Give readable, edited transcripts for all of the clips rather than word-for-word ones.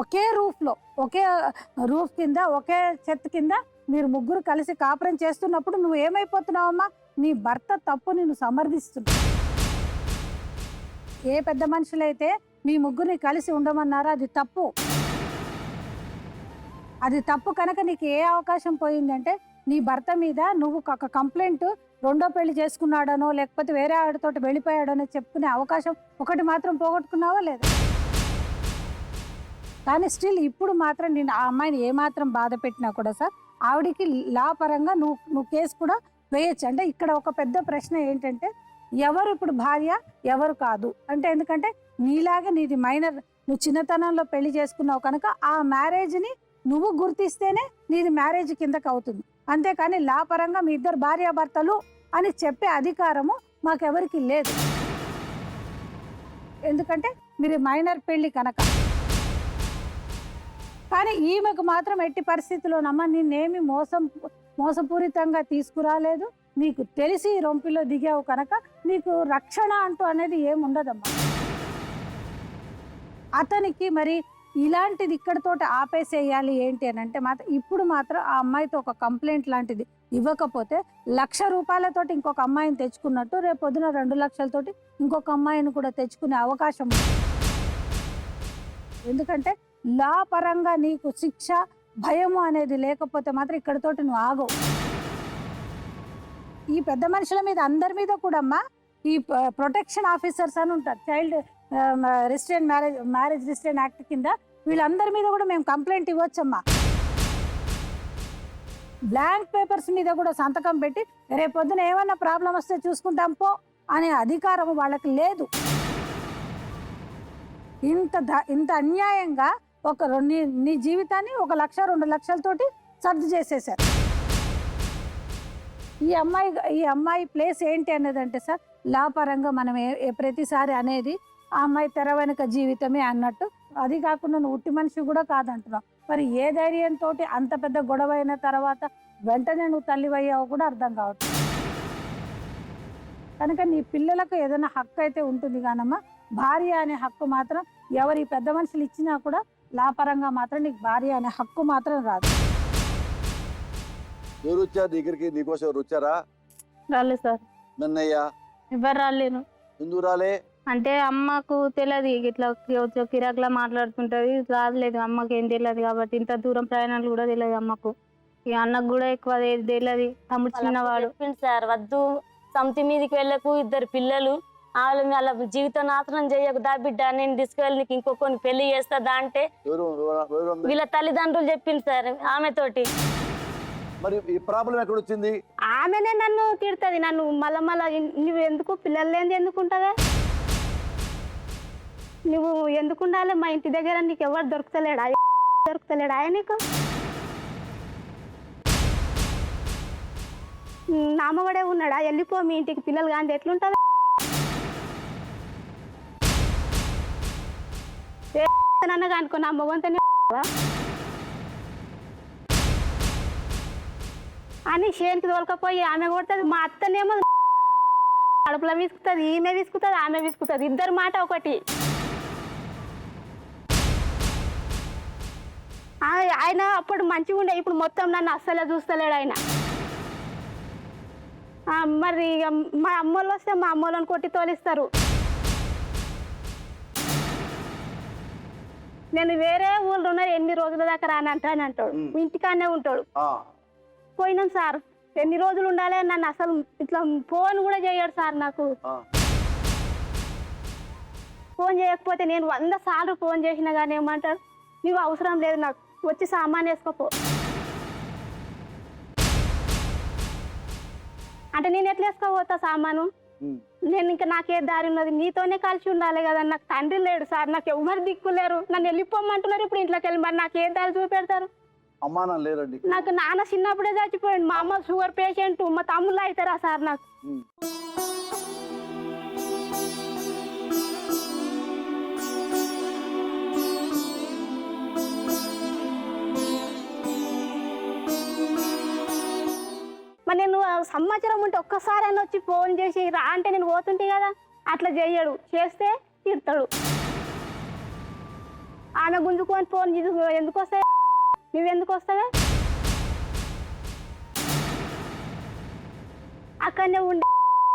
ఒకే roof కింద ఒకే చెత్త కింద మీరు ముగ్గురు కలిసి కాపురం చేస్తున్నప్పుడు నువ్వు ఏమైపోతున్నావమ్మా? నీ భర్త తప్పు నిన్ను సమర్థిస్తున్నావు. ఏ పెద్ద మనుషులైతే మీ ముగ్గురిని కలిసి ఉండమన్నారో అది తప్పు. అది తప్పు కనుక నీకు ఏ అవకాశం పోయిందంటే నీ భర్త మీద నువ్వు ఒక కంప్లైంట్ రెండో పెళ్లి చేసుకున్నాడనో లేకపోతే వేరే ఆవిడతోటి వెళ్ళిపోయాడనో చెప్పుకునే అవకాశం ఒకటి మాత్రం పోగొట్టుకున్నావా లేదా? కానీ స్టిల్ ఇప్పుడు మాత్రం నేను ఆ అమ్మాయిని ఏమాత్రం బాధ పెట్టినా కూడా సార్ ఆవిడికి లా పరంగా నువ్వు కేసు కూడా వేయచ్చు. అంటే ఇక్కడ ఒక పెద్ద ప్రశ్న ఏంటంటే ఎవరు ఇప్పుడు భార్య ఎవరు కాదు అంటే, ఎందుకంటే నీలాగే నీది మైనర్, నువ్వు చిన్నతనంలో పెళ్లి చేసుకున్నావు కనుక ఆ మ్యారేజ్ని నువ్వు గుర్తిస్తేనే నీది మ్యారేజ్ కిందకి అవుతుంది. అంతేకాని లా పరంగా మీ ఇద్దరు భార్యాభర్తలు అని చెప్పే అధికారము మాకెవరికి లేదు. ఎందుకంటే మీరు మైనర్ పెళ్లి కనుక. కానీ ఈమెకు మాత్రం ఎట్టి పరిస్థితుల్లోనమ్మా నిన్నేమి మోసపూరితంగా తీసుకురాలేదు. నీకు తెలిసి రొంపిలో దిగావు కనుక నీకు రక్షణ అంటూ అనేది ఏముండదమ్మా. అతనికి మరి ఇలాంటిది ఇక్కడతోటి ఆపేసేయాలి ఏంటి అని అంటే మాత్రం ఇప్పుడు మాత్రం ఆ అమ్మాయితో ఒక కంప్లైంట్ లాంటిది ఇవ్వకపోతే 1,00,000 రూపాయలతోటి ఇంకొక అమ్మాయిని తెచ్చుకున్నట్టు రేపు పొద్దున 2 లక్షలతోటి ఇంకొక అమ్మాయిని కూడా తెచ్చుకునే అవకాశం ఉంది. ఎందుకంటే లా పరంగా నీకు శిక్ష భయము అనేది లేకపోతే మాత్రం ఇక్కడతోటి నువ్వు ఆగవు. ఈ పెద్ద మనుషుల మీద అందరి మీద కూడా అమ్మా ఈ ప్రొటెక్షన్ ఆఫీసర్స్ అని ఉంటారు, child restrain marriage restrain act కింద వీళ్ళందరి మీద కూడా మేము కంప్లైంట్ ఇవ్వచ్చమ్మా. బ్లాంక్ పేపర్స్ మీద కూడా సంతకం పెట్టి రేపు పొద్దున ఏమన్నా ప్రాబ్లం వస్తే చూసుకుంటాం పో అనే అధికారం వాళ్ళకి లేదు. ఇంత అన్యాయంగా నీ జీవితాన్ని 1,00,000 2 లక్షలతోటి సర్దు చేసేసారు. ఈ అమ్మాయి ప్లేస్ ఏంటి అన్నదంటే సార్ లా పరంగా మనం ప్రతిసారి అనేది ఆ అమ్మాయి తెర వెనుక జీవితమే అన్నట్టు. అది కాకుండా నువ్వు ఉట్టి మనిషి కూడా కాదంటున్నావు. మరి ఏ ధైర్యంతో అంత పెద్ద గొడవ అయిన తర్వాత వెంటనే నువ్వు తల్లివయ్యావు కూడా అర్థం కావట్లేదు. కనుక నీ పిల్లలకు ఏదైనా హక్కు అయితే ఉంటుంది కానమ్మా, భార్య అనే హక్కు మాత్రం ఎవరి పెద్ద మనుషులు ఇచ్చినా కూడా లాపరంగా మాత్రం నీకు భార్య అనే హక్కు మాత్రం రాదు. ఎవరు వచ్చారు దగ్గరికి? నీకోసం ఎవరు వచ్చారా? రాలేదు సార్. నన్నయ్యా ఎవరు రాలేను. ఎందుకు రాలే అంటే అమ్మకు తెలియదు, ఇట్లా కిరాక్లా మాట్లాడుతుంటది, రాలేదు. అమ్మకి ఏం తెలియదు కాబట్టి ఇంత దూరం ప్రయాణాలు కూడా తెలియదు అమ్మకు. ఇక అన్నకు కూడా ఎక్కువ తెలియదు. తమ్ముడు చిన్నవాడు సార్ వద్దు సమితి మీదకి వెళ్ళకు, 2 పిల్లలు వాళ్ళ జీవితం నాశనం చేయకు దా బిడ్డ, నేను తీసుకువెళ్ళి నీకు ఇంకొకరిని పెళ్లి చేస్తా అంటే వీళ్ళ తల్లిదండ్రులు చెప్పింది సార్ ఆమెతోటి. మరి ఈ ప్రాబ్లం ఎక్కడ వచ్చింది? ఆమెనే నన్ను తిడుతుంది, నన్ను మళ్ళా నువ్వు ఎందుకు పిల్లలు లేని ఎందుకుంటావే, నువ్వు ఎందుకు ఉండాలి, మా ఇంటి దగ్గర నీకు ఎవరు దొరుకుతలేడా ఆయన నీకు నామగడే ఉన్నాడా, వెళ్ళిపో మీ ఇంటికి, పిల్లలు కానీ ఎట్లుంటుంది అన్నగా అనుకో నా మగంతనే అని షేన్కి తోలకపోయి ఆమె కొడుతుంది. మా అత్తనేమో కడుపులో విసుకుతుంది, ఈమె విసుకుతుంది, ఆమె విసుకుతుంది, ఇద్దరు మాట ఒకటి. ఆయన అప్పుడు మంచిగా ఉండే, ఇప్పుడు మొత్తం నన్ను అస్సలే చూస్తలేడు ఆయన. మరి మా అమ్మోళ్ళు వస్తే మా అమ్మోళ్ళని కొట్టి తోలిస్తారు. నేను వేరే ఊళ్ళు ఉన్నారు 8 రోజుల దాకా రాని అంటాడు, ఇంటికానే ఉంటాడు. పోయినాం సార్, ఎన్ని రోజులు ఉండాలి, నన్ను అసలు ఇట్లా ఫోన్ కూడా చేయడు సార్. నాకు ఫోన్ చేయకపోతే నేను 100 సార్లు ఫోన్ చేసినా కానీ ఏమంటారు, నువ్వు అవసరం లేదు నాకు, వచ్చి సామాన్ వేసుకోపో అంటే నేను ఎట్లా వేసుకోపోతా సామాను. నేను ఇంకా నాకే దారి ఉన్నది, నీతోనే కలిసి ఉండాలి కదా, నాకు తండ్రి లేడు సార్, నాకు ఎవరు దిక్కులేరు, నన్ను వెళ్ళిపోమంటున్నారు. ఇప్పుడు ఇంట్లోకి వెళ్ళి మరి నాకు ఏ దారి చూపెడతారు? అమ్మానం లేరండి. నాకు నాన్న చిన్నప్పుడే చచ్చిపోయాడు, మా అమ్మ షుగర్ పేషెంట్, మా తమ్ముళ్ళు అవుతారా సార్ నాకు. మరి నేను సంవత్సరం ఉంటే ఒక్కసారి అని వచ్చి ఫోన్ చేసి రా అంటే నేను పోతుంటే కదా, అట్లా చేయడు, చేస్తే తిడతాడు. ఆమె గుంజుకొని ఫోన్ ఎందుకు వస్తాయి, నువ్వెందుకు వస్తావే? అక్కడనే ఉండి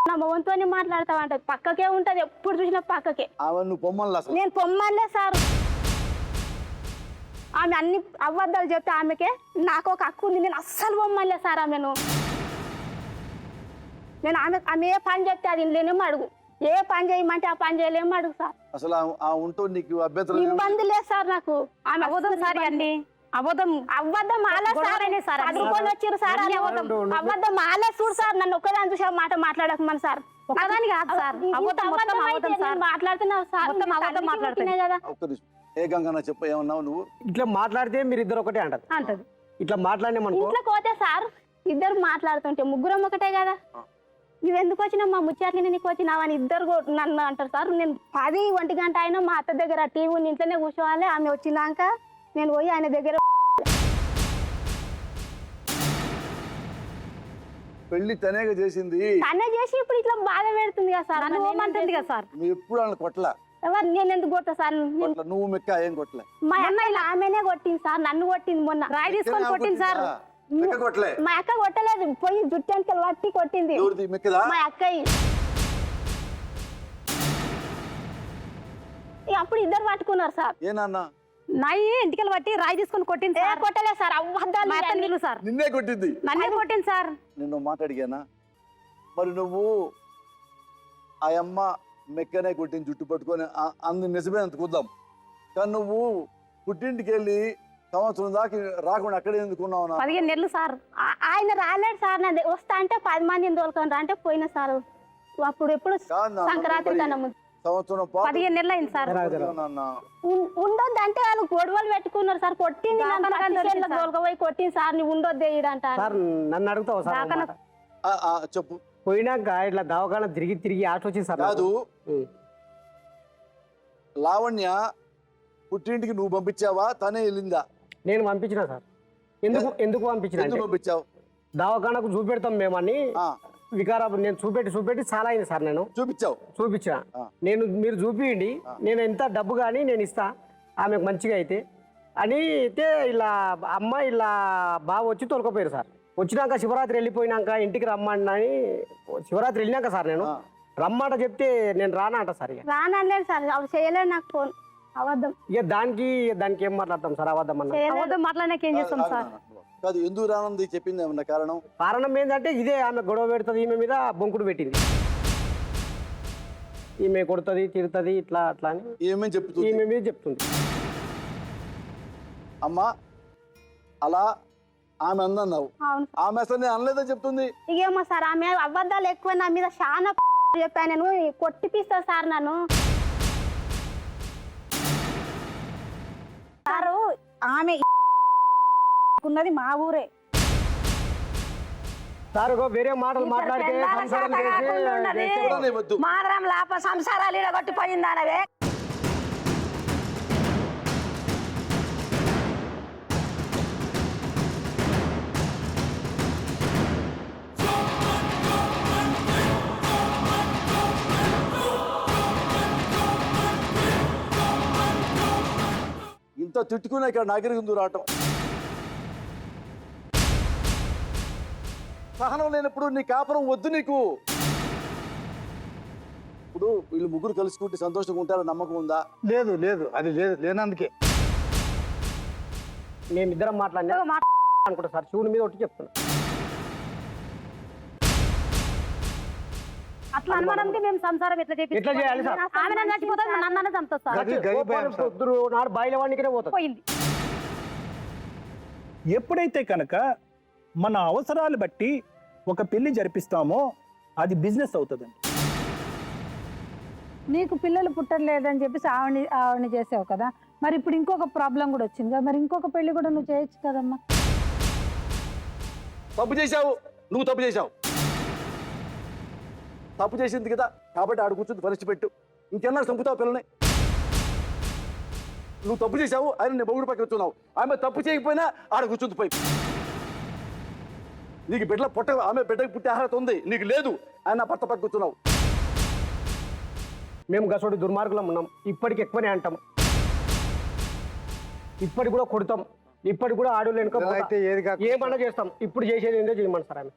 నా మొగంతోనే మాట్లాడతావంట. పక్కకే ఉంటది, ఎప్పుడు చూసినా పక్కకే. నువ్వు పొమ్మల్లా అసలు నేను పొమ్మలే సార్. ఆమె అన్ని అబద్ధాలు చెప్తే ఆమెకే నాకు ఒక హక్కు ఉంది. నేను అస్సలు పొమ్మలే సార్ ఆమెను. నేను ఆమె ఏ పని చెప్తే అది లేనేమో అడుగు, ఏ పని చేయమంటే ఆ పని చేయలేమో అడుగు సార్. అసలు ఉంటూ నీకు అభ్యంతరం ఇబ్బంది లేదు సార్ నాకు. ఆమె అబద్ధం సార్ అండి, అబద్ధం ఆలే సార్, చదువుకొని వచ్చారు సార్. అబద్ధం ఆలే చూడు సార్, నన్ను ఒక్కదాని చూసే మాట మాట్లాడకమని సార్. ఒకదాని కాదు సార్, మాట్లాడుతున్నావు సార్, మాట్లాడుతున్నాయి కదా. ఒక్క నిమిషం. ఏ గంగన్న చెప్పు, ఏమన్నావు నువ్వు? ఇట్లా మాట్లాడితే మీరు ఇద్దరు ఒకటే అంటది. ఇట్లా మాట్లాడినామనుకో ఇంట్లో పోతే సార్ ఇద్దరు మాట్లాడుతుంటే ముగ్గురం ఒకటే కదా. నువ్వెందుకు వచ్చినావు, మా ముచ్చట్లని నీకు వచ్చినావు అని ఇద్దరు నన్ను అంటారు సార్. నేను 10-1 గంట అయినా మా అత్త దగ్గర టీవీ ఇంట్లోనే కూర్చోవాలి. ఆమె వచ్చినాక నేను పోయి ఆయన దగ్గర పెళ్లి తనేగా చేసింది, తనే చేసి ఇప్పుడు ఇట్లా బాధ పెడుతుంది కదా సార్. అంటుంది కదా సార్. నువ్వు ఎప్పుడు వాళ్ళని కొట్టలా? ఎవరు నేను ఎందుకు కొట్టా సార్? నువ్వు మెక్క ఏం కొట్టలే. మా అమ్మాయి ఆమెనే కొట్టింది సార్, నన్ను కొట్టింది. మొన్న రాయి తీసుకొని కొట్టింది సార్. కొట్టలే. మా అక్క కొట్టలేదు, పోయి జుట్టు వెనకలు పట్టి కొట్టింది మా అక్కయ్య. అప్పుడు ఇద్దరు పట్టుకున్నారు సార్. ఏనన్నా నాయి ఇంటికి బట్టి రాయి తీసుకొని కొట్టింది సార్. కొట్టలేదు సార్, అవ్వద్దాలు సార్. నిన్నే కొట్టింది. నన్నే కొట్టింది సార్. నిన్ను మాట్లాడిగానా? మరి నువ్వు ఆ అమ్మ మెక్కనే కొట్టింది జుట్టు పట్టుకొని అందు నిజమే అంత కుద్దాం. కానీ నువ్వు పుట్టింటికి వెళ్ళి సంవత్సరం దాకా రాకుండా అక్కడే ఎందుకున్నావు? 15 నెలలు సార్. ఆయన రాలేడు సార్. నా వస్తా అంటే 10 మందిని తోలుకొని అంటే పోయిన సార్. అప్పుడు ఎప్పుడు సంక్రాంతి కన్నా ముందు సంవత్సరం 15 నెలలు అయింది సార్. ఉండొద్దు అంటే వాళ్ళు గొడవలు పెట్టుకున్నారు సార్. కొట్టింది తోలుకపోయి కొట్టింది సార్. నువ్వు ఉండొద్దు ఇడంట. నన్ను అడుగుతావు సార్, చెప్పు. పోయినాక ఇట్లా దవాఖాన తిరిగి ఆట వచ్చింది సార్. కాదు, లావణ్య పుట్టింటికి నువ్వు పంపించావా, తనే వెళ్ళిందా? నేను పంపించిన సార్. ఎందుకు పంపించావు? దవాఖానకు చూపెడతాం మేమని వికారాబాద్ నేను చూపెట్టి చాలా అయింది సార్. నేను చూపించా మీరు చూపియండి, నేను ఎంత డబ్బు కానీ నేను ఇస్తా ఆమెకు మంచిగా అయితే అని అయితే ఇలా అమ్మ ఇలా బాగా వచ్చి తొలకపోయారు సార్. వచ్చినాక శివరాత్రి వెళ్ళిపోయినాక ఇంటికి రమ్మని శివరాత్రి వెళ్ళినాక సార్ నేను రమ్మాట చెప్తే నేను రానా అంట సార్. రానలేదు సార్, అవి చేయలేదు నాకు ఫోన్. అబద్ధం. ఇక దానికి ఏం మాట్లాడతాం సార్? అబద్ధం అబద్ధం మాట్లాడినాక ఏం చేస్తాం సార్? కాదు, ఎందుకు రానుంది చెప్పింది ఏమన్నా కారణం ఏంటంటే ఇదే, ఆమె గొడవ పెడుతుంది, ఈమె మీద బొంకుడు పెట్టింది, ఈమె కొడుతుంది తిడుతుంది ఇట్లా అట్లా అని ఈమె మీద చెప్తుంది. అమ్మా అలా ఆమె అందన్నావు, ఆమె అసలు నేను అనలేదని చెప్తుంది. ఇకేమో సార్, ఆమె అబద్ధాలు ఎక్కువ నా మీద చాలా చెప్పాను. నేను కొట్టిపిస్తా సార్ నన్ను. సారు ఆమె ఉన్నది మా ఊరే సార్. వేరే మాటలు మాట్లాడితే మాదరం లాప సంసారాలు ఇడగొట్టిపోయింది అనవే. ఇంత తిట్టుకున్నా ఇక్కడ నాగరికి ముందు రావటం సహనం లేనప్పుడు నీ కాపురం వద్దు నీకు. ఇప్పుడు వీళ్ళు ముగ్గురు కలుసుకుంటే సంతోషంగా ఉంటారని నమ్మకం ఉందా? లేదు అది లేనందుకే మేమిద్దరం మాట్లాడినా అనుకుంటా సార్. శివుని మీద ఒకటి చెప్తున్నా. అట్లా అనుమానంకి మేము సంసారం ఎట్లా చేయాలి సార్? ఆమె నన్ను చచ్చిపోతుంది, నన్ను చంపుతుంది సార్. నాడు బాయిల వాడికినే పోయింది. ఎప్పుడైతే కనుక మన అవసరాలు బట్టి ఒక పెళ్లి జరిపిస్తామో అది బిజినెస్ అవుతుందండి. నీకు పిల్లలు పుట్టలేదని చెప్పేసి ఆవిడని చేసావు కదా, మరి ఇప్పుడు ఇంకొక ప్రాబ్లం కూడా వచ్చింది కదా, మరి ఇంకొక పెళ్లి కూడా నువ్వు చేయొచ్చు కదమ్మా. తప్పు చేశావు, నువ్వు తప్పు చేశావు. తప్పు చేసింది కదా కాబట్టి ఆడు కూర్చొని పరిస్థితి పెట్టు. ఇంకెన్నా చంపుతావు పిల్లని. నువ్వు తప్పు చేశావు, ఆయన నీ బొగుడు పక్కన కూర్చున్నావు. ఆమె తప్పు చేయకపోయినా ఆడ కూర్చుంది పోయి. నీకు బిడ్డల ఆమె బిడ్డకి పుట్టే అర్హత ఉంది, నీకు లేదు. ఆయన భర్త పక్క కూర్చున్నావు. మేము గసోడి దుర్మార్గులం ఉన్నాం, ఇప్పటికి ఎక్కువనే అంటాం. ఇప్పటికి కూడా కొడతాం, ఇప్పటికి కూడా ఆడోళ్ళు వెనుక అయితే ఏది కాదు ఏమన్నా చేస్తాం. ఇప్పుడు చేసేది ఏంటో చేయమని సార్ ఆమె.